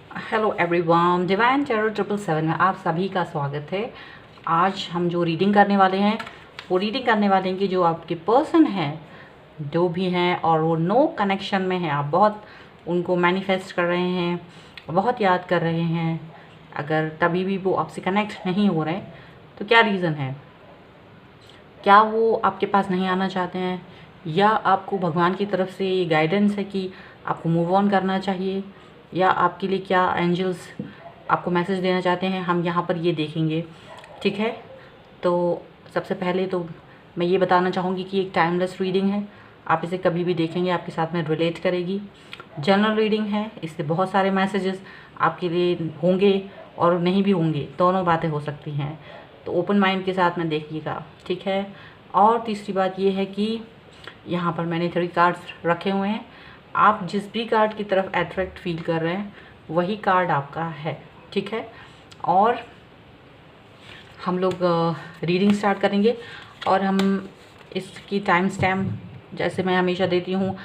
Hello everyone, divine tarot 777 में आप सभी का स्वागत है। आज हम जो रीडिंग करने वाले हैं वो रीडिंग करने वाले हैं कि जो आपके पर्सन हैं, जो भी हैं और वो नो कनेक्शन में हैं, आप बहुत उनको मैनिफेस्ट कर रहे हैं, बहुत याद कर रहे हैं, अगर तभी भी वो आपसे कनेक्ट नहीं हो रहे तो क्या रीज़न है? क्या वो आपके पास नहीं आना चाहते हैं, या आपको भगवान की तरफ से ये गाइडेंस है कि आपको मूव ऑन करना चाहिए, या आपके लिए क्या एंजल्स आपको मैसेज देना चाहते हैं, हम यहाँ पर ये देखेंगे। ठीक है, तो सबसे पहले तो मैं ये बताना चाहूँगी कि एक टाइमलेस रीडिंग है, आप इसे कभी भी देखेंगे आपके साथ में रिलेट करेगी। जनरल रीडिंग है, इससे बहुत सारे मैसेजेस आपके लिए होंगे और नहीं भी होंगे, दोनों बातें हो सकती हैं, तो ओपन माइंड के साथ में देखिएगा। ठीक है, और तीसरी बात ये है कि यहाँ पर मैंने 3 कार्ड्स रखे हुए हैं, आप जिस भी कार्ड की तरफ अट्रैक्ट फील कर रहे हैं वही कार्ड आपका है। ठीक है, और हम लोग रीडिंग स्टार्ट करेंगे और हम इसकी टाइम स्टैम्प जैसे मैं हमेशा देती हूँ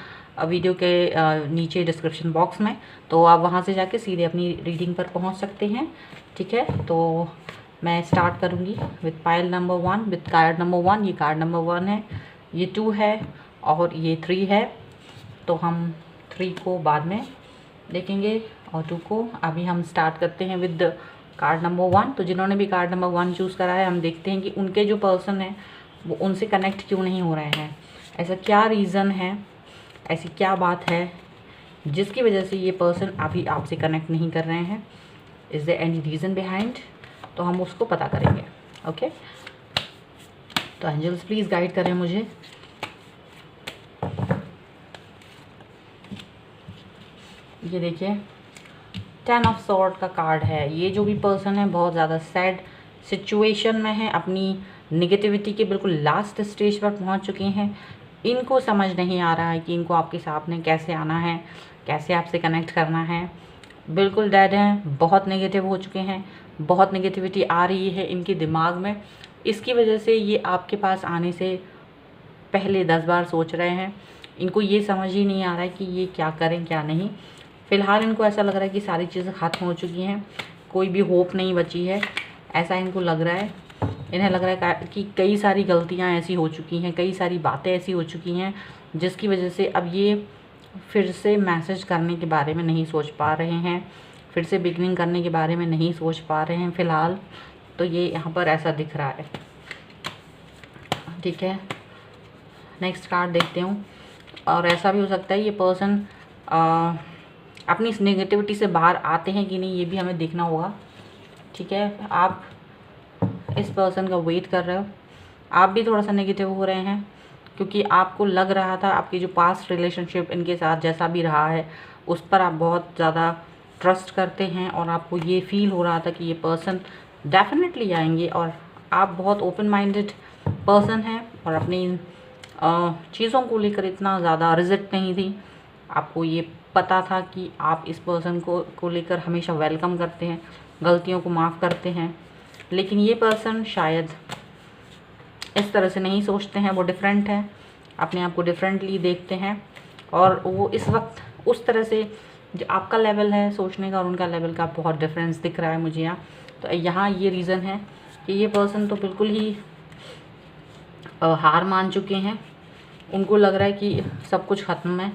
वीडियो के नीचे डिस्क्रिप्शन बॉक्स में, तो आप वहाँ से जाके सीधे अपनी रीडिंग पर पहुँच सकते हैं। ठीक है, तो मैं स्टार्ट करूँगी with pile number 1, with card number 1। ये कार्ड नंबर 1 है, ये 2 है और ये 3 है, तो हम 3 को बाद में देखेंगे और 2 को अभी हम स्टार्ट करते हैं विद कार्ड नंबर 1। तो जिन्होंने भी कार्ड नंबर 1 चूज़ करा है, हम देखते हैं कि उनके जो पर्सन हैं वो उनसे कनेक्ट क्यों नहीं हो रहे हैं, ऐसा क्या रीज़न है, ऐसी क्या बात है जिसकी वजह से ये पर्सन अभी आपसे कनेक्ट नहीं कर रहे हैं। Is there any reason behind, तो हम उसको पता करेंगे। ओके, तो एंजल्स प्लीज़ गाइड करें मुझे। ये देखिए 10 ऑफ सॉर्ड का कार्ड है। ये जो भी पर्सन है बहुत ज़्यादा सैड सिचुएशन में है, अपनी निगेटिविटी के बिल्कुल लास्ट स्टेज पर पहुंच चुके हैं। इनको समझ नहीं आ रहा है कि इनको आपके सामने कैसे आना है, कैसे आपसे कनेक्ट करना है। बिल्कुल डेड हैं, बहुत नेगेटिव हो चुके हैं, बहुत नेगेटिविटी आ रही है इनके दिमाग में। इसकी वजह से ये आपके पास आने से पहले 10 बार सोच रहे हैं। इनको ये समझ ही नहीं आ रहा है कि ये क्या करें क्या नहीं। फ़िलहाल इनको ऐसा लग रहा है कि सारी चीज़ें ख़त्म हो चुकी हैं, कोई भी होप नहीं बची है, ऐसा इनको लग रहा है। इन्हें लग रहा है कि कई सारी गलतियां ऐसी हो चुकी हैं, कई सारी बातें ऐसी हो चुकी हैं जिसकी वजह से अब ये फिर से मैसेज करने के बारे में नहीं सोच पा रहे हैं, फिर से बिगनिंग करने के बारे में नहीं सोच पा रहे हैं फ़िलहाल। तो ये यहाँ पर ऐसा दिख रहा है। ठीक है, नेक्स्ट कार्ड देखते हूँ। और ऐसा भी हो सकता है ये पर्सन अपनी इस नेगेटिविटी से बाहर आते हैं कि नहीं, ये भी हमें देखना होगा। ठीक है, आप इस पर्सन का वेट कर रहे हो, आप भी थोड़ा सा नेगेटिव हो रहे हैं क्योंकि आपको लग रहा था आपकी जो पास्ट रिलेशनशिप इनके साथ जैसा भी रहा है उस पर आप बहुत ज़्यादा ट्रस्ट करते हैं, और आपको ये फील हो रहा था कि ये पर्सन डेफिनेटली आएंगे, और आप बहुत ओपन माइंडेड पर्सन हैं और अपनी चीज़ों को लेकर इतना ज़्यादा रिजिट नहीं थी। आपको ये पता था कि आप इस पर्सन को लेकर हमेशा वेलकम करते हैं, गलतियों को माफ़ करते हैं। लेकिन ये पर्सन शायद इस तरह से नहीं सोचते हैं, वो डिफरेंट है, अपने आप को डिफरेंटली देखते हैं, और वो इस वक्त उस तरह से जो आपका लेवल है सोचने का और उनका लेवल का बहुत डिफरेंस दिख रहा है मुझे यहाँ। तो यहाँ ये रीज़न है कि ये पर्सन तो बिल्कुल ही हार मान चुके हैं, उनको लग रहा है कि सब कुछ ख़त्म है,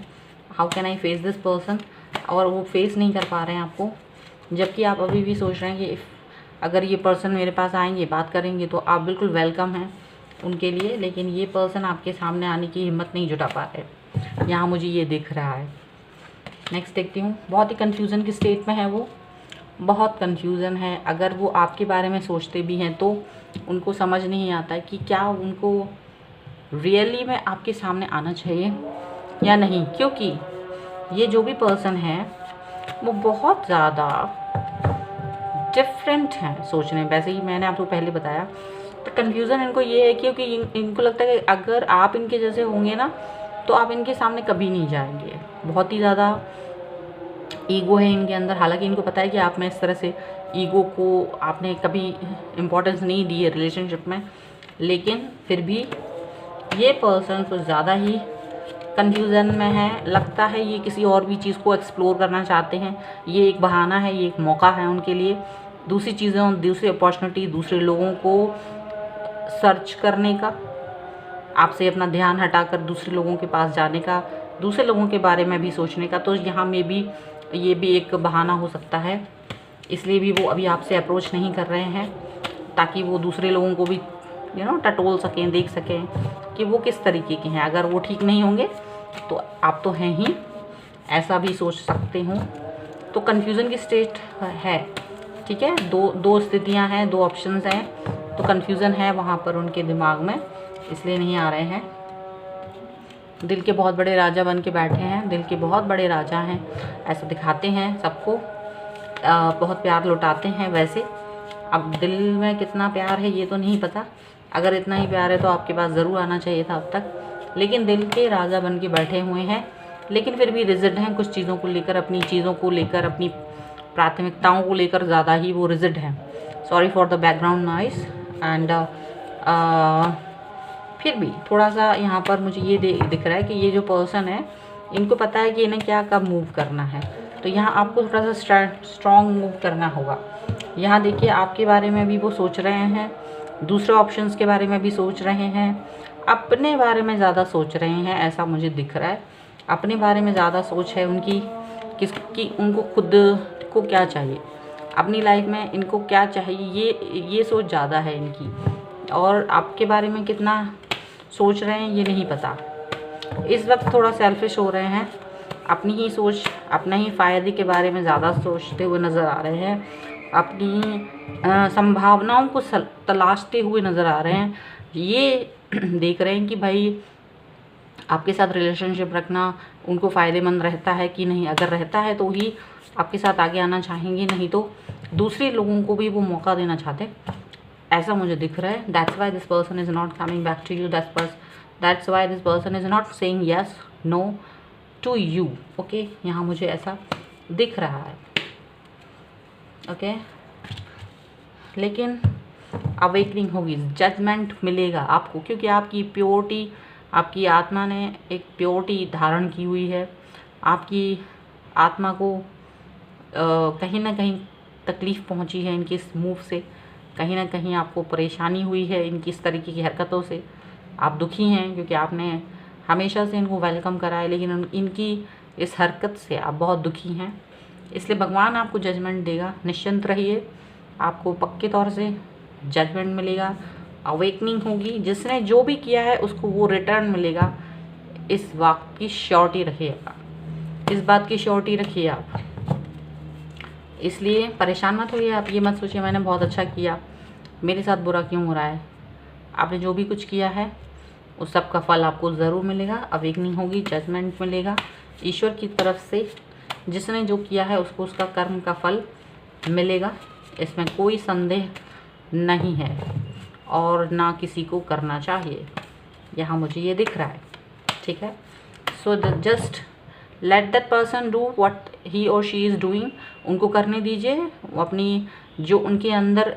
how can I face this person, और वो फेस नहीं कर पा रहे हैं आपको। जबकि आप अभी भी सोच रहे हैं कि अगर ये पर्सन मेरे पास आएंगे बात करेंगे तो आप बिल्कुल वेलकम हैं उनके लिए, लेकिन ये पर्सन आपके सामने आने की हिम्मत नहीं जुटा पा रहे, यहाँ मुझे ये दिख रहा है। नेक्स्ट देखती हूँ। बहुत ही कन्फ्यूज़न की स्टेट में है वो, बहुत कन्फ्यूज़न है। अगर वो आपके बारे में सोचते भी हैं तो उनको समझ नहीं आता है कि क्या उनको रियली में आपके सामने आना चाहिए या नहीं, क्योंकि ये जो भी पर्सन है वो बहुत ज़्यादा डिफरेंट हैं सोचने। वैसे ही मैंने आपको पहले बताया, तो कन्फ्यूज़न इनको ये है क्योंकि इनको लगता है कि अगर आप इनके जैसे होंगे ना तो आप इनके सामने कभी नहीं जाएंगे। बहुत ही ज़्यादा ईगो है इनके अंदर, हालांकि इनको पता है कि आप में इस तरह से ईगो को आपने कभी इम्पोर्टेंस नहीं दी है रिलेशनशिप में, लेकिन फिर भी ये पर्सन कुछ ज़्यादा ही कन्फ्यूज़न में है, लगता है ये किसी और भी चीज़ को एक्सप्लोर करना चाहते हैं। ये एक बहाना है, ये एक मौका है उनके लिए दूसरी चीज़ों, दूसरी अपॉर्चुनिटी, दूसरे लोगों को सर्च करने का, आपसे अपना ध्यान हटाकर दूसरे लोगों के पास जाने का, दूसरे लोगों के बारे में भी सोचने का। तो यहाँ में भी ये भी एक बहाना हो सकता है, इसलिए भी वो अभी आपसे अप्रोच नहीं कर रहे हैं, ताकि वो दूसरे लोगों को भी टटोल सकें, देख सकें कि वो किस तरीके के हैं। अगर वो ठीक नहीं होंगे तो आप तो हैं ही, ऐसा भी सोच सकते हो। तो कन्फ्यूज़न की स्टेट है, ठीक है। दो स्थितियां हैं, दो ऑप्शंस हैं, तो कन्फ्यूज़न है वहाँ पर उनके दिमाग में, इसलिए नहीं आ रहे हैं। दिल के बहुत बड़े राजा बन के बैठे हैं, दिल के बहुत बड़े राजा हैं, ऐसा दिखाते हैं सबको, बहुत प्यार लुटाते हैं। वैसे अब दिल में कितना प्यार है ये तो नहीं पता, अगर इतना ही प्यार है तो आपके पास ज़रूर आना चाहिए था अब तक। लेकिन दिल के राजा बन के बैठे हुए हैं, लेकिन फिर भी रिजिड हैं कुछ चीज़ों को लेकर, अपनी चीज़ों को लेकर, अपनी प्राथमिकताओं को लेकर ज़्यादा ही वो रिजिड हैं। Sorry for the background noise. And फिर भी थोड़ा सा यहाँ पर मुझे ये दिख रहा है कि ये जो पर्सन है, इनको पता है कि इन्हें क्या कब मूव करना है। तो यहाँ आपको थोड़ा सा स्ट्रॉन्ग मूव करना होगा। यहाँ देखिए आपके बारे में भी वो सोच रहे हैं, दूसरे ऑप्शंस के बारे में भी सोच रहे हैं, अपने बारे में ज़्यादा सोच रहे हैं, ऐसा मुझे दिख रहा है। अपने बारे में ज़्यादा सोच है उनकी, किसकी, उनको खुद को क्या चाहिए, अपनी लाइफ में इनको क्या चाहिए, ये सोच ज़्यादा है इनकी। और आपके बारे में कितना सोच रहे हैं ये नहीं पता। इस वक्त थोड़ा सेल्फिश हो रहे हैं, अपनी ही सोच, अपने ही फ़ायदे के बारे में ज़्यादा सोचते हुए नज़र आ रहे हैं, अपनी संभावनाओं को तलाशते हुए नज़र आ रहे हैं। ये देख रहे हैं कि भाई आपके साथ रिलेशनशिप रखना उनको फ़ायदेमंद रहता है कि नहीं। अगर रहता है तो ही आपके साथ आगे आना चाहेंगे, नहीं तो दूसरे लोगों को भी वो मौका देना चाहते, ऐसा मुझे दिख रहा है। That's why this person is not coming back to you, that's why this person is not saying yes no to you. Okay, यहाँ मुझे ऐसा दिख रहा है। ओके, लेकिन अवेकनिंग होगी, जजमेंट मिलेगा आपको, क्योंकि आपकी प्योरिटी, आपकी आत्मा ने एक प्योरिटी धारण की हुई है। आपकी आत्मा को कहीं ना कहीं तकलीफ़ पहुंची है इनकी इस मूव से, कहीं ना कहीं आपको परेशानी हुई है इनकी इस तरीके की हरकतों से। आप दुखी हैं क्योंकि आपने हमेशा से इनको वेलकम करा है, लेकिन इनकी इस हरकत से आप बहुत दुखी हैं। इसलिए भगवान आपको जजमेंट देगा, निश्चिंत रहिए, आपको पक्के तौर से जजमेंट मिलेगा, अवेकनिंग होगी। जिसने जो भी किया है उसको वो रिटर्न मिलेगा, इस बात की श्योरिटी रखिएगा, इस बात की श्योरिटी रखिए आप। इसलिए परेशान मत होइए, आप ये मत सोचिए मैंने बहुत अच्छा किया, मेरे साथ बुरा क्यों हो रहा है। आपने जो भी कुछ किया है उस सब का फल आपको ज़रूर मिलेगा, अवेकनिंग होगी, जजमेंट मिलेगा ईश्वर की तरफ से। जिसने जो किया है उसको उसका कर्म का फल मिलेगा, इसमें कोई संदेह नहीं है, और ना किसी को करना चाहिए, यहाँ मुझे ये दिख रहा है। ठीक है, so just let that person do what he और शी इज़ डूइंग। उनको करने दीजिए, अपनी जो उनके अंदर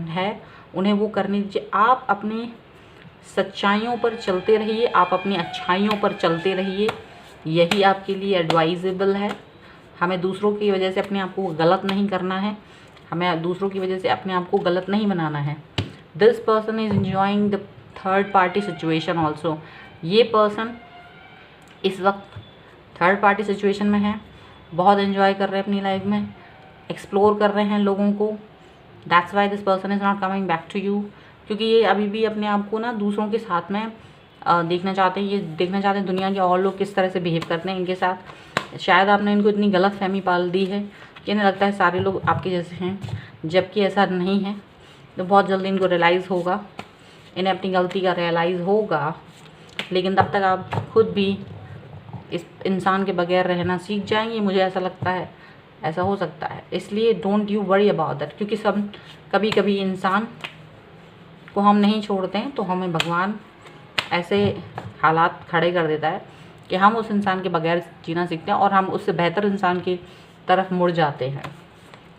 है उन्हें वो करने दीजिए। आप अपनी सच्चाइयों पर चलते रहिए, आप अपनी अच्छाइयों पर चलते रहिए, यही आपके लिए एडवाइजेबल है। हमें दूसरों की वजह से अपने आप को गलत नहीं करना है, हमें दूसरों की वजह से अपने आप को गलत नहीं बनाना है। This person is enjoying the third party situation also. ये पर्सन इस वक्त थर्ड पार्टी सिचुएशन में है, बहुत एंजॉय कर रहे हैं अपनी लाइफ में, एक्सप्लोर कर रहे हैं लोगों को। That's why this person is not coming back to you, क्योंकि ये अभी भी अपने आप को ना दूसरों के साथ में देखना चाहते हैं। ये देखना चाहते हैं दुनिया के और लोग किस तरह से बिहेव करते हैं इनके साथ। शायद आपने इनको इतनी गलत फहमी पाल दी है कि इन्हें लगता है सारे लोग आपके जैसे हैं, जबकि ऐसा नहीं है। तो बहुत जल्दी इनको रियलाइज़ होगा, इन्हें अपनी गलती का रियलाइज़ होगा, लेकिन तब तक आप खुद भी इस इंसान के बगैर रहना सीख जाएंगे, मुझे ऐसा लगता है, ऐसा हो सकता है। इसलिए don't you worry about that, क्योंकि सब कभी कभी इंसान को हम नहीं छोड़ते हैं तो हमें भगवान ऐसे हालात खड़े कर देता है कि हम उस इंसान के बगैर जीना सीखते हैं और हम उससे बेहतर इंसान की तरफ मुड़ जाते हैं,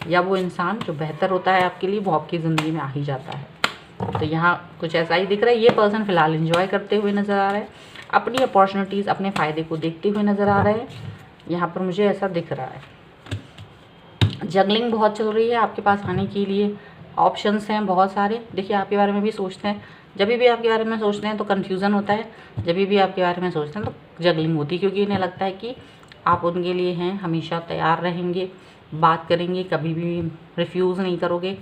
या वो इंसान जो बेहतर होता है आपके लिए वो आपकी ज़िंदगी में आ ही जाता है। तो यहाँ कुछ ऐसा ही दिख रहा है। ये पर्सन फ़िलहाल एंजॉय करते हुए नज़र आ रहा है, अपनी अपॉर्चुनिटीज़, अपने फ़ायदे को देखते हुए नज़र आ रहे हैं, यहाँ पर मुझे ऐसा दिख रहा है। जगलिंग बहुत चल रही है, आपके पास आने के लिए ऑप्शंस हैं बहुत सारे। देखिए आपके बारे में भी सोचते हैं, जब भी आपके बारे में सोचते हैं तो कन्फ्यूज़न होता है, जब भी आपके बारे में सोचते हैं तो जगलिंग होती है, क्योंकि इन्हें लगता है कि आप उनके लिए हैं, हमेशा तैयार रहेंगे, बात करेंगे, कभी भी रिफ्यूज़ नहीं करोगे,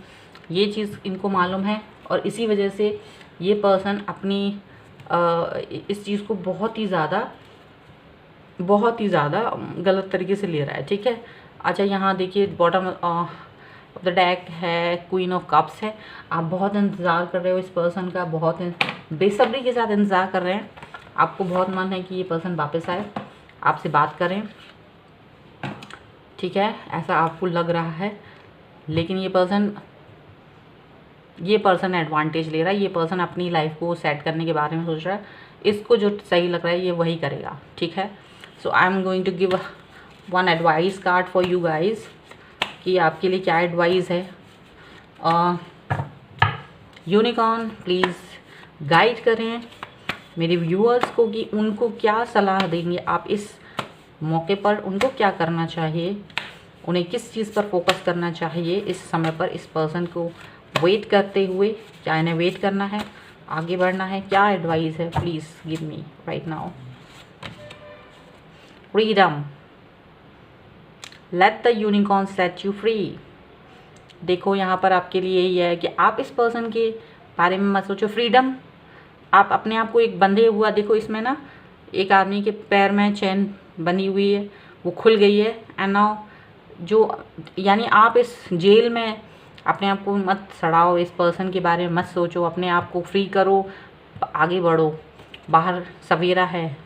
ये चीज़ इनको मालूम है। और इसी वजह से ये पर्सन अपनी इस चीज़ को बहुत ही ज़्यादा गलत तरीके से ले रहा है, ठीक है। अच्छा यहाँ देखिए बॉटम ऑफ द डेक है, क्वीन ऑफ कप्स है। आप बहुत इंतज़ार कर रहे हो इस पर्सन का, बहुत बेसब्री के साथ इंतज़ार कर रहे हैं। आपको बहुत मन है कि ये पर्सन वापस आए, आपसे बात करें, ठीक है, ऐसा आपको लग रहा है। लेकिन ये पर्सन एडवांटेज ले रहा है, ये पर्सन अपनी लाइफ को सेट करने के बारे में सोच रहा है। इसको जो सही लग रहा है ये वही करेगा, ठीक है। So I am going to give one advice card for you guys, कि आपके लिए क्या एडवाइस है। यूनिकॉर्न प्लीज़ गाइड करें मेरे व्यूअर्स को कि उनको क्या सलाह देंगे आप इस मौके पर, उनको क्या करना चाहिए, उन्हें किस चीज़ पर फोकस करना चाहिए इस समय पर, इस पर्सन को वेट करते हुए। क्या इन्हें वेट करना है, आगे बढ़ना है, क्या एडवाइस है, please give me right now. Freedom, let the unicorn set you free. देखो यहाँ पर आपके लिए यही है कि आप इस पर्सन के बारे में मत सोचो। फ्रीडम, आप अपने आप को एक बंधे हुआ देखो, इसमें ना एक आदमी के पैर में चेन बंधी हुई है, वो खुल गई है। एंड नाउ जो यानी आप इस जेल में अपने आप को मत सड़ाओ, इस पर्सन के बारे में मत सोचो, अपने आप को फ्री करो, आगे बढ़ो। बाहर सवेरा है,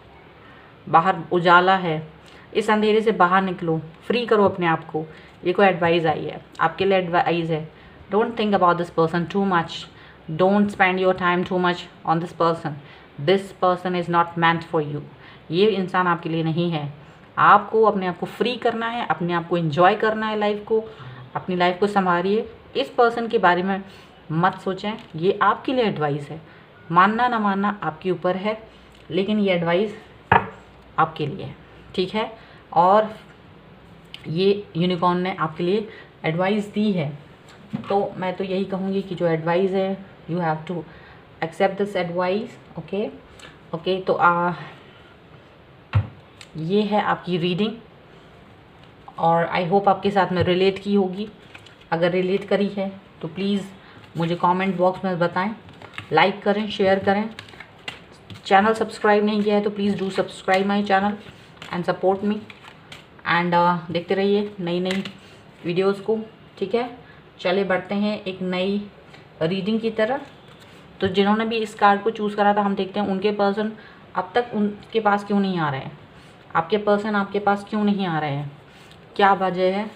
बाहर उजाला है, इस अंधेरे से बाहर निकलो, फ्री करो अपने आप को। ये कोई एडवाइस आई है आपके लिए, एडवाइस है। Don't think about this person too much, don't spend your time too much on this person is not meant for you. ये इंसान आपके लिए नहीं है। आपको अपने आप को फ्री करना है, अपने आप को एंजॉय करना है, लाइफ को, अपनी लाइफ को संभालिए। इस पर्सन के बारे में मत सोचें, ये आपके लिए एडवाइस है। मानना ना मानना आपके ऊपर है, लेकिन ये एडवाइस आपके लिए है, ठीक है। और ये यूनिकॉर्न ने आपके लिए एडवाइस दी है, तो मैं तो यही कहूँगी कि जो एडवाइस है you have to accept this advice. Okay तो ये है आपकी रीडिंग, और आई होप आपके साथ में रिलेट की होगी। अगर रिलेट करी है तो प्लीज़ मुझे कमेंट बॉक्स में बताएं, लाइक करें, शेयर करें। चैनल सब्सक्राइब नहीं किया है तो please do subscribe my channel and support me, and देखते रहिए नई नई वीडियोस को, ठीक है। चले बढ़ते हैं एक नई रीडिंग की तरफ। तो जिन्होंने भी इस कार्ड को चूज़ करा था, हम देखते हैं उनके पर्सन अब तक उनके पास क्यों नहीं आ रहे हैं, आपके पर्सन आपके पास क्यों नहीं आ रहे हैं, क्या वजह है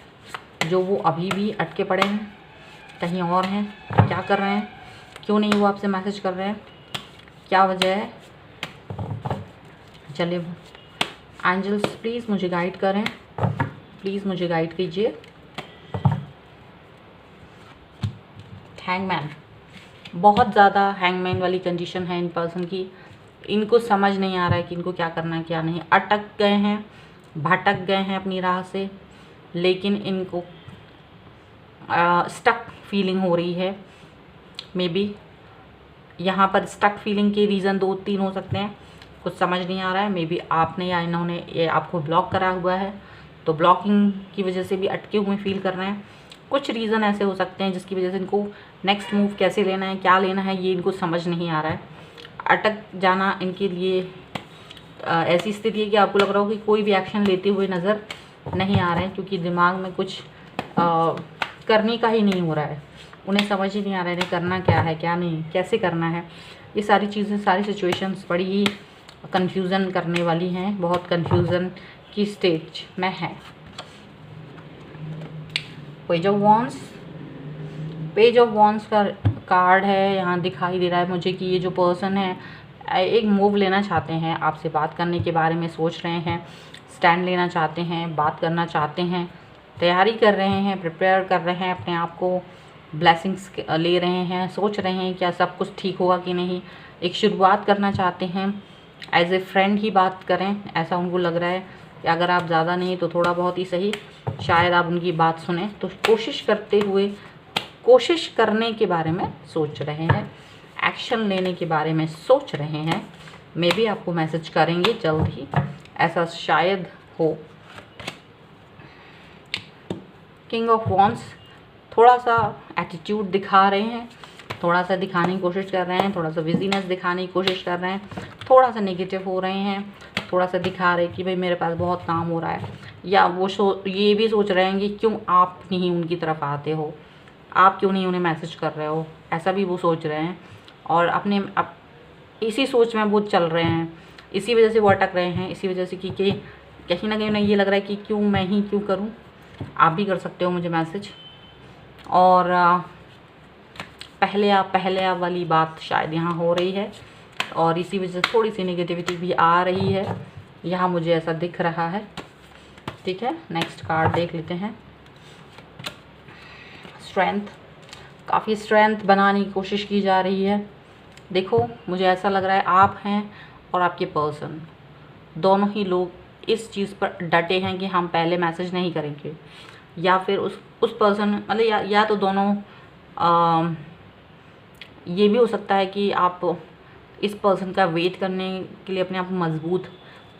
जो वो अभी भी अटके पड़े हैं, कहीं और हैं, क्या कर रहे हैं, क्यों नहीं वो आपसे मैसेज कर रहे हैं, क्या वजह है। चलिए एंजल्स प्लीज़ मुझे गाइड करें, प्लीज़ मुझे गाइड कीजिए। हैंगमैन, बहुत ज़्यादा हैंगमैन वाली कंडीशन है इन पर्सन की। इनको समझ नहीं आ रहा है कि इनको क्या करना है क्या नहीं, अटक गए हैं, भटक गए हैं अपनी राह से, लेकिन इनको स्टक फीलिंग हो रही है। मे बी यहाँ पर स्टक फीलिंग के रीज़न 2-3 हो सकते हैं, कुछ समझ नहीं आ रहा है। मे बी आपने या इन्होंने ये आपको ब्लॉक करा हुआ है, तो ब्लॉकिंग की वजह से भी अटके हुए फील कर रहे हैं। कुछ रीज़न ऐसे हो सकते हैं जिसकी वजह से इनको नेक्स्ट मूव कैसे लेना है, क्या लेना है, ये इनको समझ नहीं आ रहा है। अटक जाना इनके लिए ऐसी स्थिति है कि आपको लग रहा हो कि कोई भी एक्शन लेते हुए नज़र नहीं आ रहे हैं, क्योंकि दिमाग में कुछ करने का ही नहीं हो रहा है। उन्हें समझ ही नहीं आ रहा है इन्हें करना क्या है, क्या नहीं, कैसे करना है। ये सारी चीज़ें, सारी सिचुएशंस बड़ी ही कन्फ्यूज़न करने वाली हैं, बहुत कन्फ्यूज़न की स्टेज में है। पेज ऑफ वॉन्ड्स का कार्ड है, यहाँ दिखाई दे रहा है मुझे कि ये जो पर्सन है एक मूव लेना चाहते हैं, आपसे बात करने के बारे में सोच रहे हैं, स्टैंड लेना चाहते हैं, बात करना चाहते हैं, तैयारी कर रहे हैं, प्रिपेयर कर रहे हैं अपने आप को, ब्लेसिंग्स ले रहे हैं, सोच रहे हैं क्या सब कुछ ठीक होगा कि नहीं, एक शुरुआत करना चाहते हैं एज ए फ्रेंड ही बात करें, ऐसा उनको लग रहा है कि अगर आप ज़्यादा नहीं तो थोड़ा बहुत ही सही शायद आप उनकी बात सुने। तो कोशिश करते हुए, कोशिश करने के बारे में सोच रहे हैं, एक्शन लेने के बारे में सोच रहे हैं। मे बी आपको मैसेज करेंगे जल्द ही, ऐसा शायद हो। किंग ऑफ वॉन्ड्स, थोड़ा सा एटीट्यूड दिखा रहे हैं, थोड़ा सा दिखाने की कोशिश कर रहे हैं, थोड़ा सा बिजीनेस दिखाने की कोशिश कर रहे हैं, थोड़ा सा नेगेटिव हो रहे हैं, थोड़ा सा दिखा रहे हैं कि भाई मेरे पास बहुत काम हो रहा है। या वो ये भी सोच रहे हैं कि क्यों आप नहीं उनकी तरफ आते हो, आप क्यों नहीं उन्हें मैसेज कर रहे हो, ऐसा भी वो सोच रहे हैं। और अपने इसी सोच में वो चल रहे हैं, इसी वजह से वो अटक रहे हैं, इसी वजह से कि कहीं ना कहीं उन्हें ये लग रहा है कि क्यों मैं ही क्यों करूं। आप भी कर सकते हो मुझे मैसेज। और पहले आप वाली बात शायद यहाँ हो रही है और इसी वजह से थोड़ी सी नेगेटिविटी भी आ रही है, यहाँ मुझे ऐसा दिख रहा है। ठीक है, नेक्स्ट कार्ड देख लेते हैं। स्ट्रेंथ, काफ़ी स्ट्रेंथ बनाने की कोशिश की जा रही है। देखो मुझे ऐसा लग रहा है आप हैं और आपके पर्सन, दोनों ही लोग इस चीज़ पर डटे हैं कि हम पहले मैसेज नहीं करेंगे। या फिर उस पर्सन मतलब या तो दोनों ये भी हो सकता है कि आप इस पर्सन का वेट करने के लिए अपने आप को मजबूत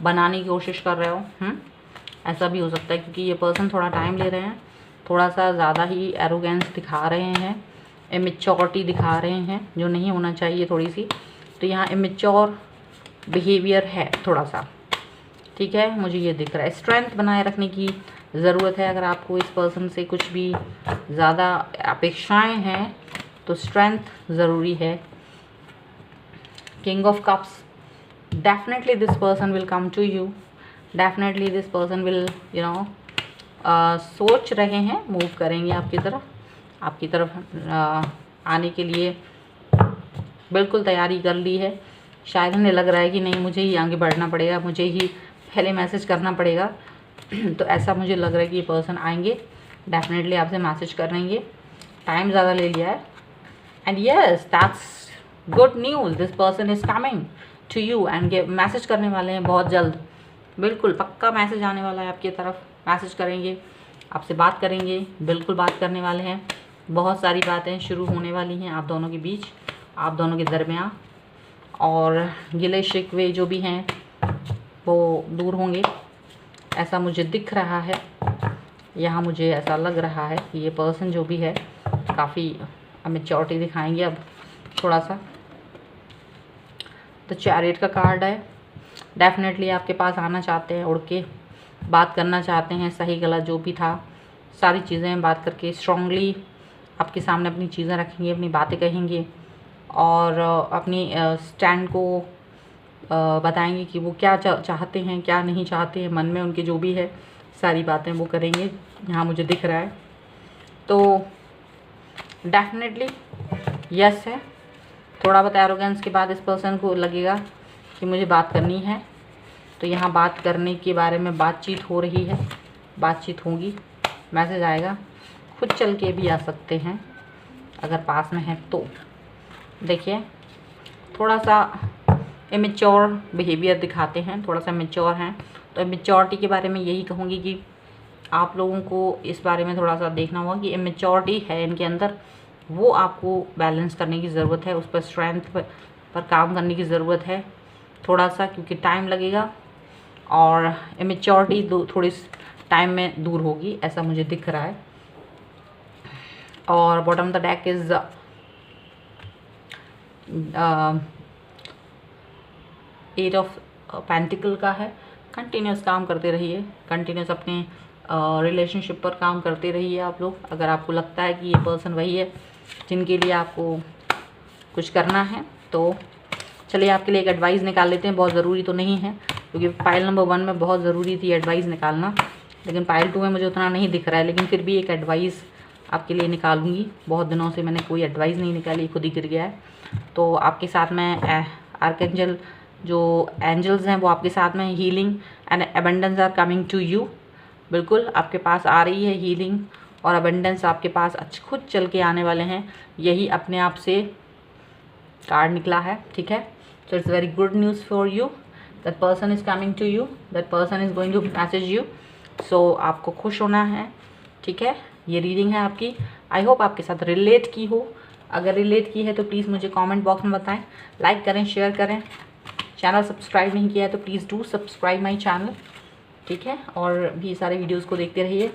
बनाने की कोशिश कर रहे हो। ऐसा भी हो सकता है क्योंकि ये पर्सन थोड़ा टाइम ले रहे हैं, थोड़ा सा ज़्यादा ही एरोगेंस दिखा रहे हैं, इमेच्योरिटी दिखा रहे हैं जो नहीं होना चाहिए थोड़ी सी। तो यहाँ इमेच्योर बिहेवियर है थोड़ा सा। ठीक है, मुझे ये दिख रहा है। स्ट्रेंथ बनाए रखने की ज़रूरत है। अगर आपको इस पर्सन से कुछ भी ज़्यादा अपेक्षाएं हैं तो स्ट्रेंथ ज़रूरी है। King of cups, definitely this person will come to you, definitely this person will सोच रहे हैं, मूव करेंगे आपकी तरफ आने के लिए बिल्कुल तैयारी कर ली है। शायद उन्हें लग रहा है कि नहीं मुझे ही आगे बढ़ना पड़ेगा, मुझे ही पहले मैसेज करना पड़ेगा। तो ऐसा मुझे लग रहा है कि ये पर्सन आएंगे, डेफिनेटली आपसे मैसेज करेंगे। टाइम ज़्यादा ले लिया है and yes that's good news, this person is coming to you and message करने वाले हैं बहुत जल्द। बिल्कुल पक्का मैसेज आने वाला है आपकी तरफ, मैसेज करेंगे, आपसे बात करेंगे, बिल्कुल बात करने वाले हैं। बहुत सारी बातें शुरू होने वाली हैं आप दोनों के बीच, आप दोनों के दरमियाँ, और गिले शिकवे जो भी हैं वो दूर होंगे, ऐसा मुझे दिख रहा है। यहाँ मुझे ऐसा लग रहा है कि ये पर्सन जो भी है काफ़ी मैच्योरिटी दिखाएंगे अब थोड़ा सा। तो चैरियट का कार्ड है, डेफिनेटली आपके पास आना चाहते हैं, उड़ के बात करना चाहते हैं, सही गलत जो भी था सारी चीज़ें बात करके स्ट्रांगली आपके सामने अपनी चीज़ें रखेंगे, अपनी बातें कहेंगे और अपनी स्टैंड को बताएंगे कि वो क्या चाहते हैं, क्या नहीं चाहते हैं, मन में उनके जो भी है सारी बातें वो करेंगे, यहाँ मुझे दिख रहा है। तो डेफिनेटली यस है। थोड़ा बहुत एरोगेंस के बाद इस पर्सन को लगेगा कि मुझे बात करनी है, तो यहाँ बात करने के बारे में बातचीत हो रही है, बातचीत होगी, मैसेज आएगा। खुद चल के भी आ सकते हैं अगर पास में है तो। देखिए थोड़ा सा इमेच्योर बिहेवियर दिखाते हैं, थोड़ा सा मैच्योर हैं। तो इमेच्योरिटी के बारे में यही कहूँगी कि आप लोगों को इस बारे में थोड़ा सा देखना होगा कि इमेच्योरिटी है इनके अंदर, वो आपको बैलेंस करने की ज़रूरत है, उस पर स्ट्रेंथ पर काम करने की ज़रूरत है थोड़ा सा, क्योंकि टाइम लगेगा और इमेच्योरिटी थोड़ी टाइम में दूर होगी, ऐसा मुझे दिख रहा है। और bottom the deck is eight of pentacle का है। कंटिन्यूस काम करते रहिए, कंटिन्यूस अपने रिलेशनशिप पर काम करते रहिए आप लोग। अगर आपको लगता है कि ये पर्सन वही है जिनके लिए आपको कुछ करना है, तो चलिए आपके लिए एक एडवाइस निकाल लेते हैं। बहुत ज़रूरी तो नहीं है क्योंकि पाइल नंबर 1 में बहुत ज़रूरी थी एडवाइस निकालना, लेकिन पाइल 2 में मुझे उतना नहीं दिख रहा है, लेकिन फिर भी एक एडवाइस आपके लिए निकालूंगी। बहुत दिनों से मैंने कोई एडवाइस नहीं निकाली, खुद ही गिर गया है। तो आपके साथ में आर्कएंजल जो एंजल्स हैं वो आपके साथ में healing and abundance are coming to you, बिल्कुल आपके पास आ रही है हीलिंग और अबंडेंस आपके पास खुद चल के आने वाले हैं। यही अपने आप से कार्ड निकला है, ठीक है। So it's very good news for you that person is coming to you, that person is going to message you. So आपको खुश होना है, ठीक है। ये रीडिंग है आपकी, आई होप आपके साथ रिलेट की हो। अगर रिलेट की है तो प्लीज़ मुझे कमेंट बॉक्स में बताएं, लाइक करें, शेयर करें। चैनल सब्सक्राइब नहीं किया है तो please do subscribe my channel, ठीक है। और भी सारे वीडियोज़ को देखते रहिए।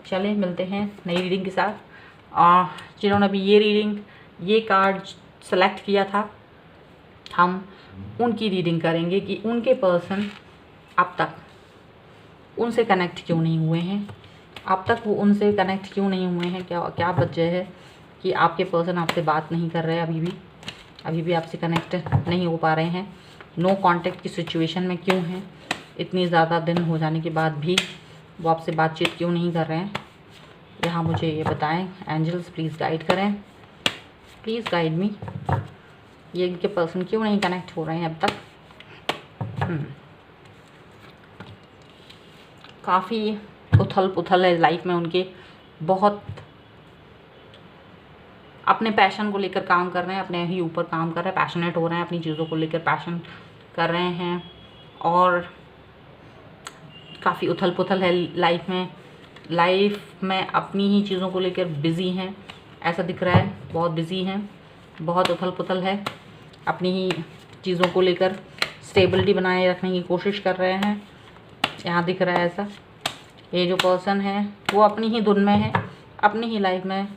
चलें मिलते हैं नई रीडिंग के साथ। और जिन्होंने अभी ये कार्ड सेलेक्ट किया था, हम उनकी रीडिंग करेंगे कि उनके पर्सन अब तक उनसे कनेक्ट क्यों नहीं हुए हैं, अब तक वो उनसे कनेक्ट क्यों नहीं हुए हैं, क्या वजह है कि आपके पर्सन आपसे बात नहीं कर रहे हैं, अभी भी आपसे कनेक्ट नहीं हो पा रहे हैं, नो कांटेक्ट की सिचुएशन में क्यों हैं, इतनी ज़्यादा दिन हो जाने के बाद भी वो आपसे बातचीत क्यों नहीं कर रहे हैं। यहाँ मुझे ये बताएं एंजल्स, प्लीज़ गाइड करें, प्लीज़ गाइड मी। ये इनके पर्सन क्यों नहीं कनेक्ट हो रहे हैं अब तक। काफ़ी उथल पुथल है लाइफ में उनके, बहुत अपने पैशन को लेकर काम कर रहे हैं, अपने ही ऊपर काम कर रहे हैं, पैशनेट हो रहे हैं, अपनी चीज़ों को लेकर पैशन कर रहे हैं। और काफ़ी उथल पुथल है लाइफ में अपनी ही चीज़ों को लेकर बिज़ी हैं, ऐसा दिख रहा है। बहुत बिज़ी हैं, बहुत उथल पुथल है, अपनी ही चीज़ों को लेकर स्टेबिलिटी बनाए रखने की कोशिश कर रहे हैं, यहाँ दिख रहा है ऐसा। ये जो पर्सन है वो अपनी ही धुन में है, अपनी ही लाइफ में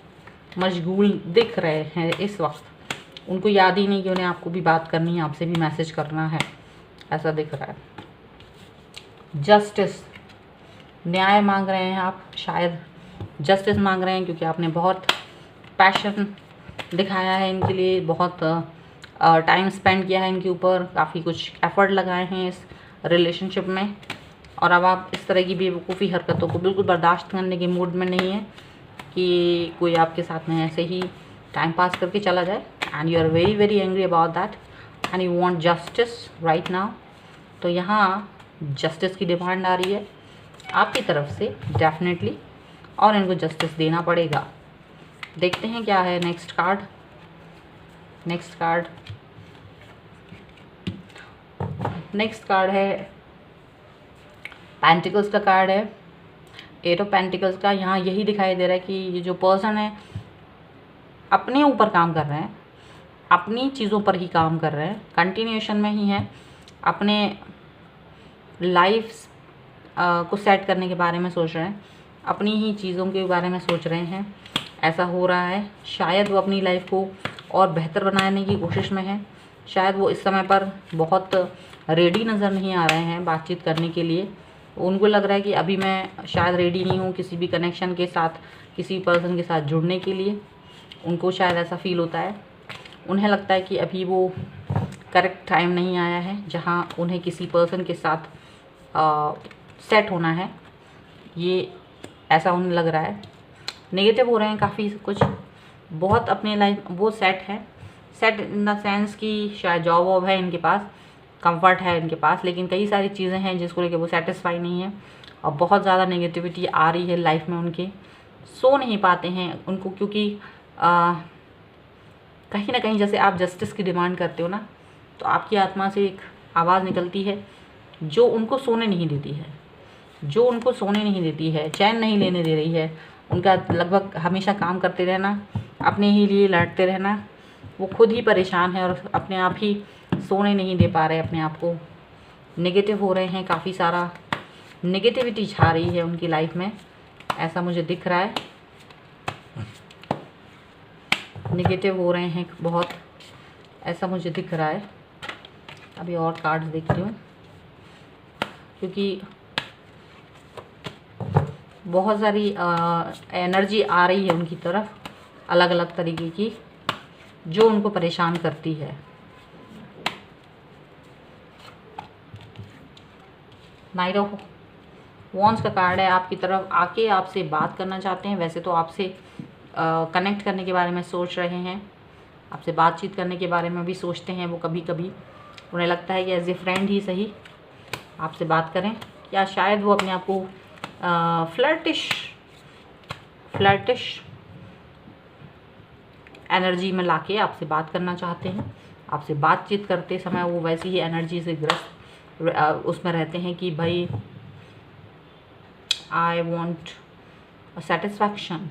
मशगूल दिख रहे हैं इस वक्त। उनको याद ही नहीं कि उन्हें आपको भी बात करनी है, आपसे भी मैसेज करना है, ऐसा दिख रहा है। जस्टिस, न्याय मांग रहे हैं आप, शायद जस्टिस मांग रहे हैं क्योंकि आपने बहुत पैशन दिखाया है इनके लिए, बहुत टाइम स्पेंड किया है इनके ऊपर, काफ़ी कुछ एफर्ट लगाए हैं इस रिलेशनशिप में। और अब आप इस तरह की बेवकूफ़ी हरकतों को बिल्कुल बर्दाश्त करने के मूड में नहीं है कि कोई आपके साथ में ऐसे ही टाइम पास करके चला जाए। And you are very very angry about that and you want justice right now. तो यहाँ जस्टिस की डिमांड आ रही है आपकी तरफ से डेफिनेटली, और इनको जस्टिस देना पड़ेगा। देखते हैं क्या है नेक्स्ट कार्ड। नेक्स्ट कार्ड है पेंटिकल्स का कार्ड है, 8 ऑफ पेंटिकल्स का। यहाँ यही दिखाई दे रहा है कि ये जो पर्सन है अपने ऊपर काम कर रहे हैं, अपनी चीज़ों पर ही काम कर रहे हैं, कंटिन्यूएशन में ही है, अपने लाइफ को सेट करने के बारे में सोच रहे हैं, अपनी ही चीज़ों के बारे में सोच रहे हैं, ऐसा हो रहा है। शायद वो अपनी लाइफ को और बेहतर बनाने की कोशिश में है, शायद वो इस समय पर बहुत रेडी नज़र नहीं आ रहे हैं बातचीत करने के लिए। उनको लग रहा है कि अभी मैं शायद रेडी नहीं हूँ किसी भी कनेक्शन के साथ, किसी पर्सन के साथ जुड़ने के लिए। उनको शायद ऐसा फील होता है, उन्हें लगता है कि अभी वो करेक्ट टाइम नहीं आया है जहाँ उन्हें किसी पर्सन के साथ सेट होना है, ये ऐसा उन्हें लग रहा है। नेगेटिव हो रहे हैं काफ़ी कुछ, बहुत अपने लाइफ वो सेट इन द सेंस कि शायद जॉब वॉब है इनके पास, कंफर्ट है इनके पास, लेकिन कई सारी चीज़ें हैं जिसको लेकर वो सेटिस्फाई नहीं है और बहुत ज़्यादा नेगेटिविटी आ रही है लाइफ में उनके। सो नहीं पाते हैं उनको, क्योंकि कहीं ना कहीं जैसे आप जस्टिस की डिमांड करते हो ना, तो आपकी आत्मा से एक आवाज़ निकलती है जो उनको सोने नहीं देती है, चैन नहीं लेने दे रही है। उनका लगभग हमेशा काम करते रहना, अपने ही लिए लड़ते रहना, वो खुद ही परेशान है और अपने आप ही सोने नहीं दे पा रहे अपने आप को। नेगेटिव हो रहे हैं, काफ़ी सारा नेगेटिविटी छा रही है उनकी लाइफ में, ऐसा मुझे दिख रहा है। नेगेटिव हो रहे हैं बहुत, ऐसा मुझे दिख रहा है। अभी और कार्ड्स देखती हूँ, क्योंकि बहुत सारी एनर्जी आ रही है उनकी तरफ अलग अलग तरीके की, जो उनको परेशान करती है। नाइट ऑफ वॉन्ड्स का कार्ड है, आपकी तरफ आके आपसे बात करना चाहते हैं। वैसे तो आपसे कनेक्ट करने के बारे में सोच रहे हैं, आपसे बातचीत करने के बारे में भी सोचते हैं वो कभी कभी। उन्हें लगता है कि एज ए फ्रेंड ही सही आपसे बात करें, या शायद वो अपने आप को फ्लर्टिश एनर्जी में लाके आपसे बात करना चाहते हैं। आपसे बातचीत करते समय वो वैसी ही एनर्जी से ग्रस्त उसमें रहते हैं कि भाई आई वॉन्ट सेटिस्फैक्शन,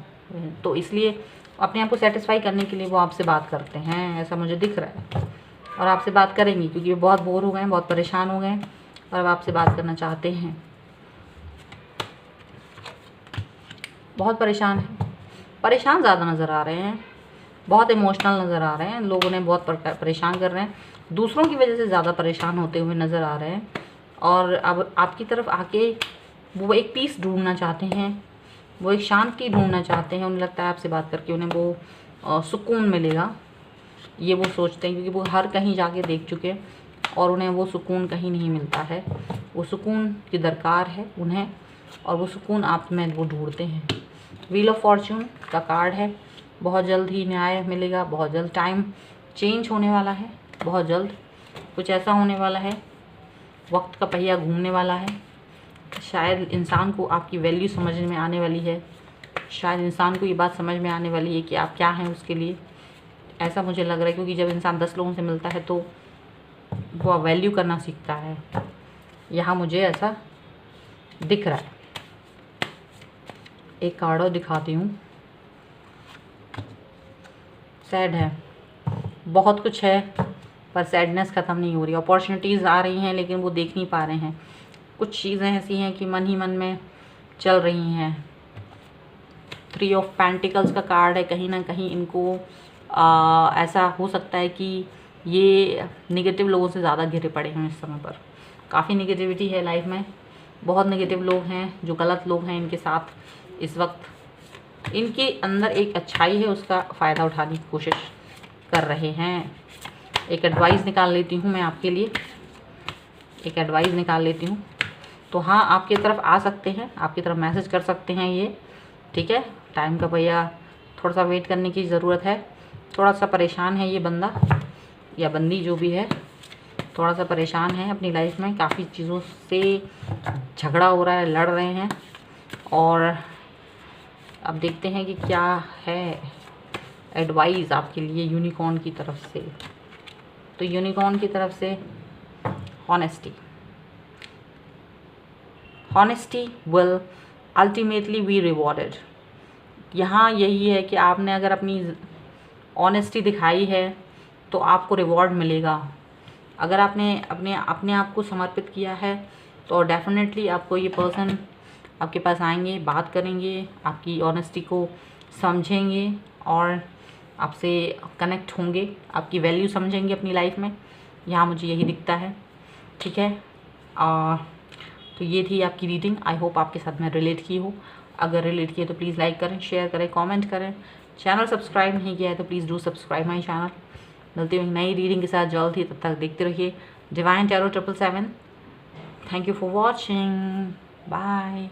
तो इसलिए अपने आप को सेटिस्फाई करने के लिए वो आपसे बात करते हैं, ऐसा मुझे दिख रहा है। और आपसे बात करेंगी क्योंकि वो बहुत बोर हो गए हैं, बहुत परेशान हो गए हैं और अब आपसे बात करना चाहते हैं। बहुत परेशान हैं, परेशान ज़्यादा नज़र आ रहे हैं, बहुत इमोशनल नज़र आ रहे हैं, लोगों ने बहुत परेशान कर रहे हैं, दूसरों की वजह से ज़्यादा परेशान होते हुए नज़र आ रहे हैं। और अब आपकी तरफ आके वो एक पीस ढूंढना चाहते हैं, वो एक शांति ढूंढना चाहते हैं। उन्हें लगता है आपसे बात करके उन्हें वो सुकून मिलेगा, ये वो सोचते हैं, क्योंकि वो हर कहीं जाके देख चुके हैं और उन्हें वो सुकून कहीं नहीं मिलता है। वो सुकून की दरकार है उन्हें और वो सुकून आप में वो ढूंढते हैं। व्हील ऑफ फॉर्च्यून का कार्ड है, बहुत जल्द ही न्याय मिलेगा, बहुत जल्द टाइम चेंज होने वाला है, बहुत जल्द कुछ ऐसा होने वाला है, वक्त का पहिया घूमने वाला है। शायद इंसान को आपकी वैल्यू समझ में आने वाली है, शायद इंसान को ये बात समझ में आने वाली है कि आप क्या हैं उसके लिए, ऐसा मुझे लग रहा है। क्योंकि जब इंसान 10 लोगों से मिलता है तो वो वैल्यू करना सीखता है, यहाँ मुझे ऐसा दिख रहा है। एक कार्ड और दिखाती हूँ, सैड है, बहुत कुछ है पर सैडनेस ख़त्म नहीं हो रही। अपॉर्चुनिटीज़ आ रही हैं लेकिन वो देख नहीं पा रहे हैं, कुछ चीज़ें ऐसी हैं कि मन ही मन में चल रही हैं। 3 ऑफ पेंटिकल्स का कार्ड है, कहीं ना कहीं इनको ऐसा हो सकता है कि ये निगेटिव लोगों से ज़्यादा घिरे पड़े हैं इस समय पर। काफ़ी निगेटिविटी है लाइफ में, बहुत निगेटिव लोग हैं, जो गलत लोग हैं इनके साथ इस वक्त। इनके अंदर एक अच्छाई है, उसका फ़ायदा उठाने की कोशिश कर रहे हैं। एक एडवाइस निकाल लेती हूँ मैं आपके लिए, एक एडवाइस निकाल लेती हूँ। तो हाँ, आपकी तरफ आ सकते हैं, आपकी तरफ मैसेज कर सकते हैं ये, ठीक है। टाइम का भैया थोड़ा सा वेट करने की ज़रूरत है। थोड़ा सा परेशान है ये बंदा या बंदी जो भी है, थोड़ा सा परेशान है अपनी लाइफ में, काफ़ी चीज़ों से झगड़ा हो रहा है, लड़ रहे हैं। और अब देखते हैं कि क्या है एडवाइस आपके लिए यूनिकॉर्न की तरफ से। तो यूनिकॉर्न की तरफ से honesty, honesty will ultimately be rewarded. यहाँ यही है कि आपने अगर अपनी ऑनेस्टी दिखाई है तो आपको रिवॉर्ड मिलेगा। अगर आपने अपने आप को समर्पित किया है तो डेफिनेटली आपको ये पर्सन आपके पास आएंगे, बात करेंगे, आपकी ऑनेस्टी को समझेंगे और आपसे कनेक्ट होंगे, आपकी वैल्यू समझेंगे अपनी लाइफ में। यहाँ मुझे यही दिखता है, ठीक है। तो ये थी आपकी रीडिंग, आई होप आपके साथ मैं रिलेट की हो। अगर रिलेट किए तो प्लीज़ लाइक करें, शेयर करें, कमेंट करें। चैनल सब्सक्राइब नहीं किया है तो please do subscribe my channel. मिलती हुई नई रीडिंग के साथ जल्द ही, तब तक देखते रहिए divine tarot 777। Thank you for watching, bye.